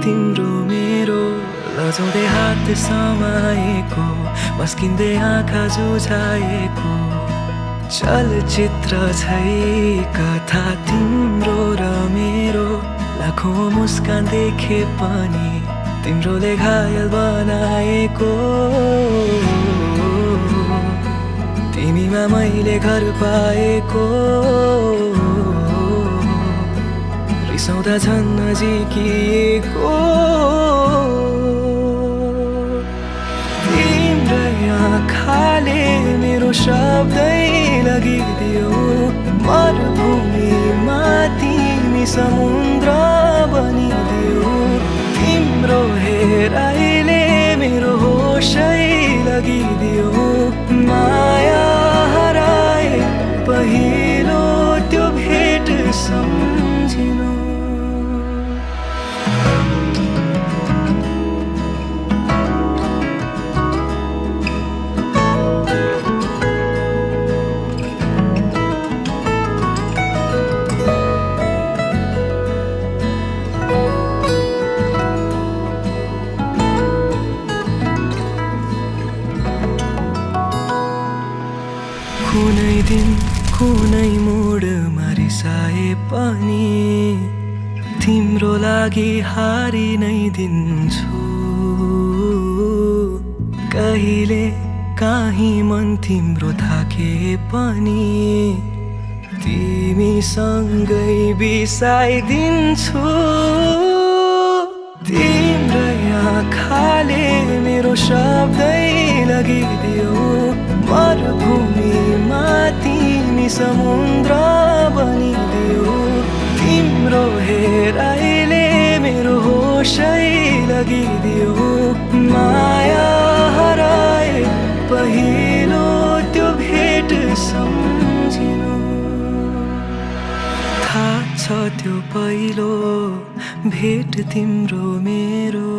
तिम्रो मेरो लजाउँदै हात समाएको मस्किँदै आँखा जुझाएको चलचित्र छै कथा तिम्रो र मेरो लाखौं मुस्कान देखे पनि तिम्रोले घायल बनाएको तिमीमा मैले घर पाएको रिसाउँदा झन् नजिकिएको तिम्रै आँखाले मेरो शब्दै लगिदियो मरुभूमिमा तिमी समुद्र बनिदियो तिम्रो हेराइले मेरो होसै लगिदियो माया हराए पहिलो त्यो भेट सम्झिनु कुनै दिन कुनै मोडमा रिसाए पनि तिम्रो लागि हारि नै दिन्छु कहिले काहीँ मन तिम्रो थाके पनि तिमीसँगै बिसाइदिन्छु तिम्रै आँखाले मेरो शब्दै लगिदियो मरुभूमिमा तिमी समुद्र बनिदियो तिम्रो हेराइले मेरो होसै लगिदियो माया हराए पहिलो त्यो भेट सम्झिनु थाहा छ त्यो पहिलो भेट तिम्रो मेरो